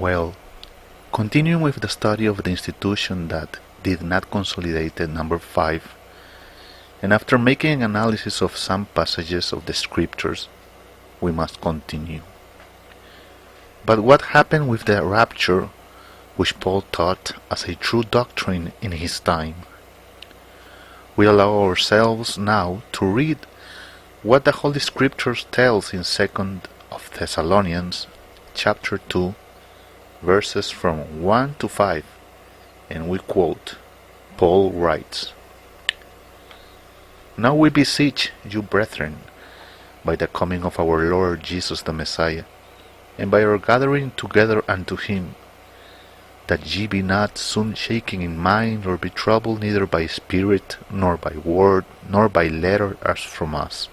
Well, continuing with the study of the institution that did not consolidate number 5, and after making an analysis of some passages of the scriptures, we must continue. But what happened with the rapture, which Paul taught as a true doctrine in his time? We allow ourselves now to read what the Holy Scriptures tells in 2 of Thessalonians chapter 2, verses from 1 to 5, and we quote, Paul writes, Now we beseech you, brethren, by the coming of our Lord Jesus the Messiah, and by our gathering together unto him, that ye be not soon shaken in mind, nor be troubled neither by spirit, nor by word, nor by letter as from us,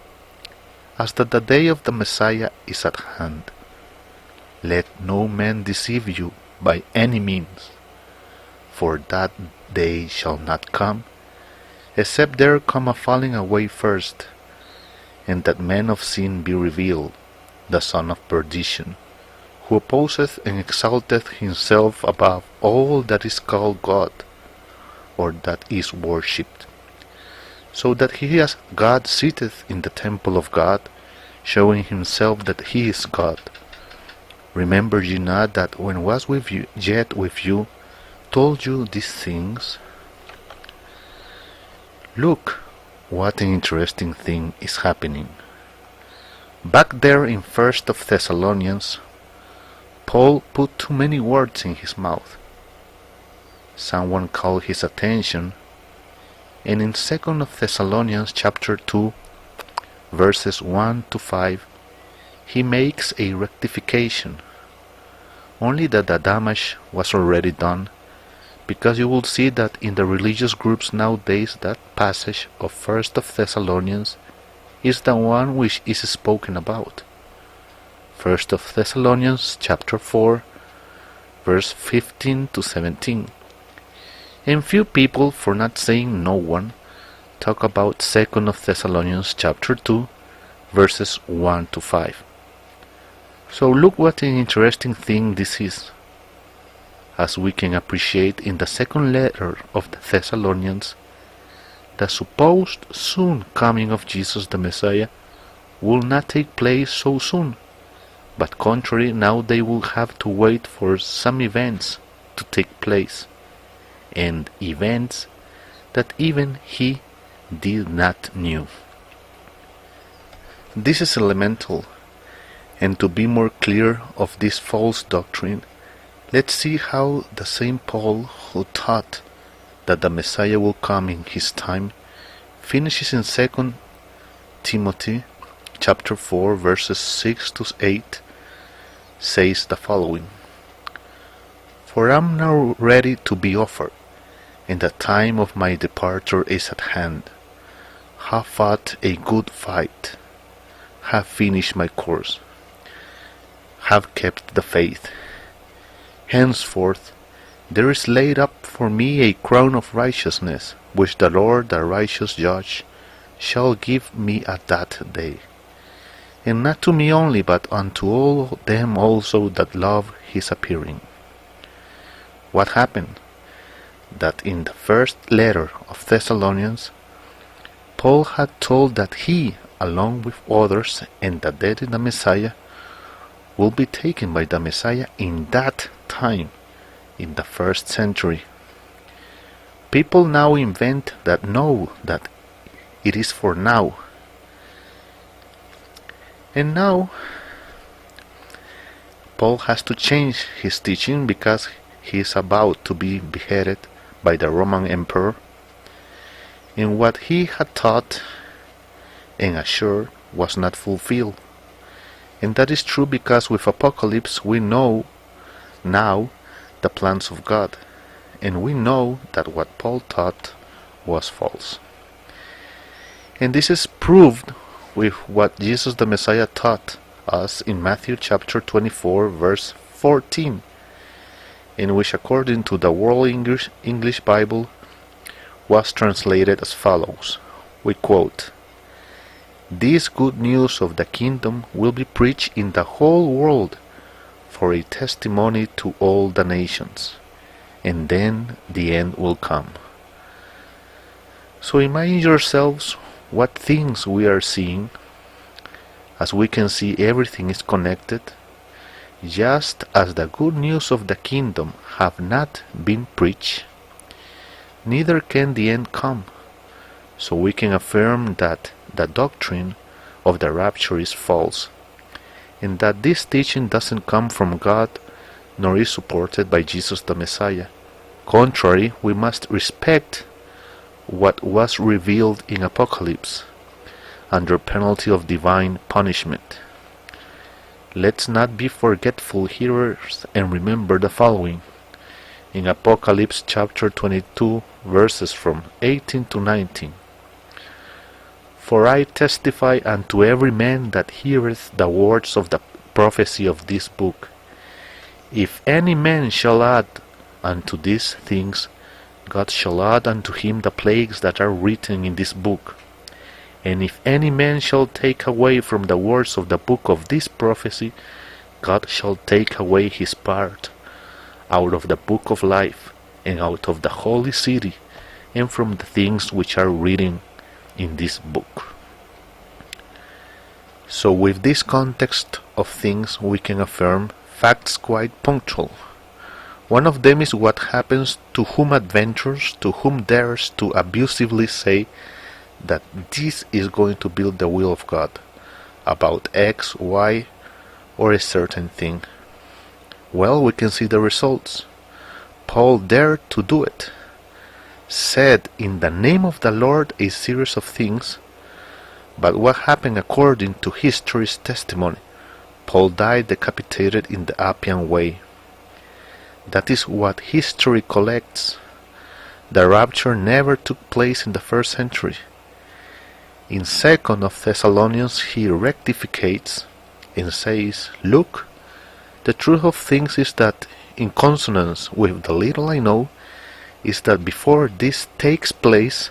as that the day of the Messiah is at hand. Let no man deceive you by any means, for that day shall not come, except there come a falling away first, and that man of sin be revealed, the son of perdition, who opposeth and exalteth himself above all that is called God, or that is worshipped, so that he as God sitteth in the temple of God, showing himself that he is God. Remember ye not that when was with you, yet with you, told you these things? Look, what an interesting thing is happening. Back there in 1 of Thessalonians, Paul put too many words in his mouth. Someone called his attention, and in 2 of Thessalonians chapter 2, verses 1 to 5, he makes a rectification, only that the damage was already done, because you will see that in the religious groups nowadays that passage of 1 of Thessalonians is the one which is spoken about. 1 of Thessalonians chapter 4, verse 15 to 17. And few people, for not saying no one, talk about 2 of Thessalonians chapter 2, verses 1 to 5. So look what an interesting thing this is. As we can appreciate in the second letter of the Thessalonians, the supposed soon coming of Jesus the Messiah will not take place so soon, but contrary, now they will have to wait for some events to take place, and events that even he did not knew. This is elemental, and to be more clear of this false doctrine, let's see how the same Paul who taught that the Messiah will come in his time finishes in 2 Timothy chapter 4 verses 6 to 8, says the following, For I am now ready to be offered, and the time of my departure is at hand. Have fought a good fight, have finished my course, have kept the faith. Henceforth there is laid up for me a crown of righteousness, which the Lord the righteous judge shall give me at that day, and not to me only, but unto all them also that love his appearing. What happened? That in the first letter of Thessalonians, Paul had told that he, along with others, and the dead in the Messiah, will be taken by the Messiah in that time, in the 1st century. People now invent that know that it is for now. And now Paul has to change his teaching because he is about to be beheaded by the Roman emperor, and what he had taught and assured was not fulfilled. And that is true because with Apocalypse we know now the plans of God, and we know that what Paul taught was false. And this is proved with what Jesus the Messiah taught us in Matthew chapter 24 verse 14, in which according to the World English Bible was translated as follows. We quote, "This good news of the kingdom will be preached in the whole world for a testimony to all the nations, and then the end will come. So imagine yourselves what things we are seeing. As we can see, everything is connected. Just as the good news of the kingdom have not been preached, neither can the end come. So we can affirm that the doctrine of the rapture is false, and that this teaching doesn't come from God, nor is supported by Jesus the Messiah. Contrary, we must respect what was revealed in Apocalypse, under penalty of divine punishment. Let's not be forgetful hearers and remember the following. In Apocalypse chapter 22, verses from 18 to 19. For I testify unto every man that heareth the words of the prophecy of this book. If any man shall add unto these things, God shall add unto him the plagues that are written in this book. And if any man shall take away from the words of the book of this prophecy, God shall take away his part out of the book of life, and out of the holy city, and from the things which are written in this book. So with this context of things, we can affirm facts quite punctual. One of them is what happens to whom adventures, to whom dares to abusively say that this is going to be the will of God about X, Y, or a certain thing. Well, we can see the results. Paul dared to do it, said in the name of the Lord a series of things, but what happened according to history's testimony? Paul died decapitated in the Appian Way. That is what history collects. The rapture never took place in the first century. In 2nd of Thessalonians he rectificates and says, look, the truth of things is that, in consonance with the little I know, is that before this takes place,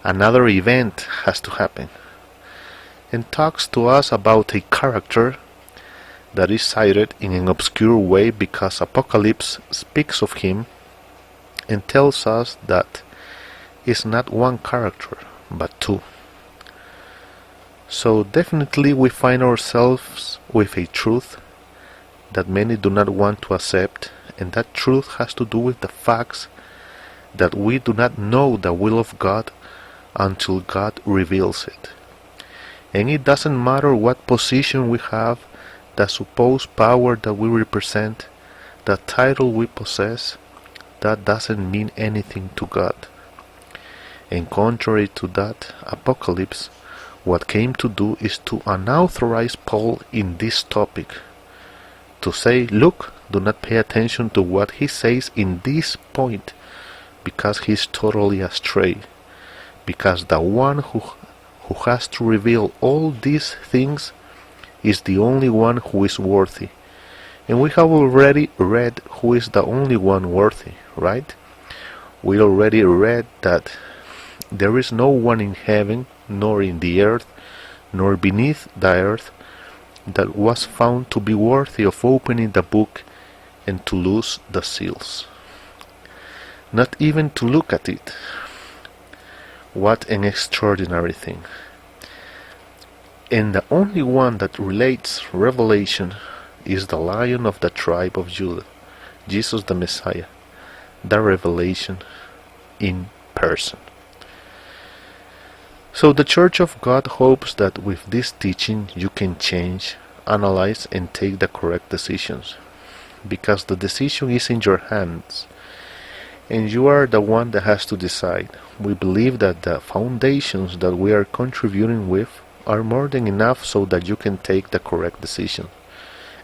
another event has to happen, and talks to us about a character that is cited in an obscure way because Apocalypse speaks of him and tells us that it's not one character, but two. So definitely we find ourselves with a truth that many do not want to accept, and that truth has to do with the facts that we do not know the will of God until God reveals it. And it doesn't matter what position we have, the supposed power that we represent, the title we possess, that doesn't mean anything to God. And contrary to that, Apocalypse, what came to do is to unauthorize Paul in this topic, to say, look, do not pay attention to what he says in this point, because he's totally astray, because the one who has to reveal all these things is the only one who is worthy. And we have already read who is the only one worthy, right? We already read that there is no one in heaven, nor in the earth, nor beneath the earth, that was found to be worthy of opening the book and to loose the seals. Not even to look at it. What an extraordinary thing. And the only one that relates revelation is the Lion of the tribe of Judah, Jesus the Messiah, the revelation in person. So the Church of God hopes that with this teaching you can change, analyze, and take the correct decisions, because the decision is in your hands, and you are the one that has to decide. We believe that the foundations that we are contributing with are more than enough so that you can take the correct decision,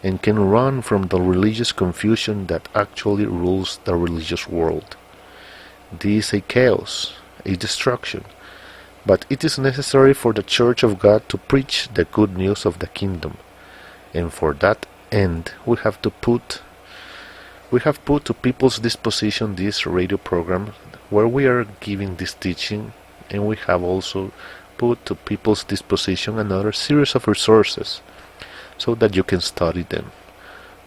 and can run from the religious confusion that actually rules the religious world. This is a chaos, a destruction. But it is necessary for the Church of God to preach the good news of the kingdom, and for that end we have put to people's disposition this radio program where we are giving this teaching, and we have also put to people's disposition another series of resources so that you can study them.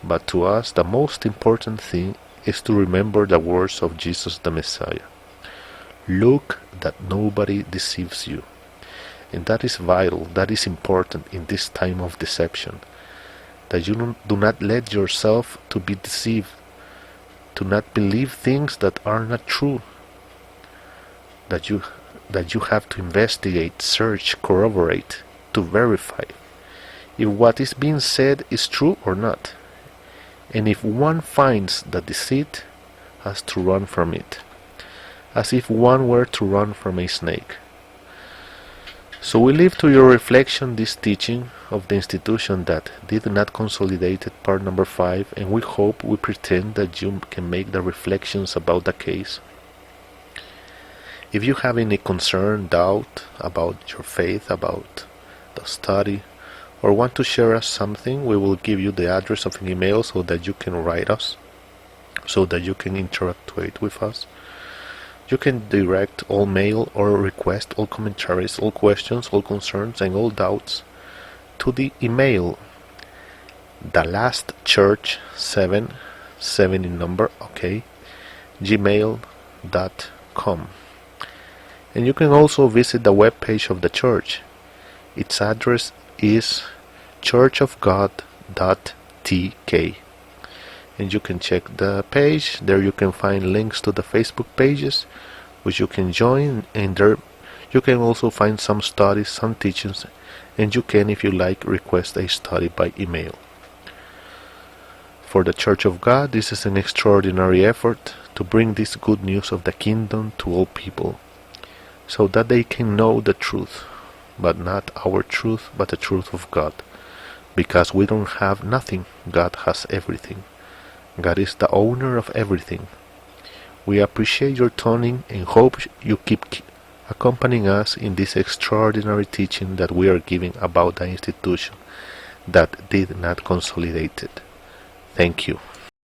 But to us the most important thing is to remember the words of Jesus the Messiah. Look that nobody deceives you. And that is vital, that is important in this time of deception. That you do not let yourself to be deceived, to not believe things that are not true. That you have to investigate, search, corroborate, to verify if what is being said is true or not. And if one finds the deceit, has to run from it, as if one were to run from a snake. So we leave to your reflection this teaching of the institution that did not Consolidated part number 5, and we hope, we pretend that you can make the reflections about the case. If you have any concern, doubt about your faith, about the study, or want to share us something, we will give you the address of an email so that you can write us, so that you can interact with us. You can direct all mail or request all commentaries, all questions, all concerns, and all doubts to the email thelastchurch7 in number, okay, gmail.com. And you can also visit the web page of the church. Its address is churchofgod.tk. And you can check the page. There you can find links to the Facebook pages which you can join, and there you can also find some studies, some teachings, and you can, if you like, request a study by email. For the Church of God, this is an extraordinary effort to bring this good news of the kingdom to all people, so that they can know the truth, but not our truth, but the truth of God. Because we don't have nothing, God has everything. God is the owner of everything. We appreciate your tuning and hope you keep accompanying us in this extraordinary teaching that we are giving about the institution that did not Consolidated. Thank you.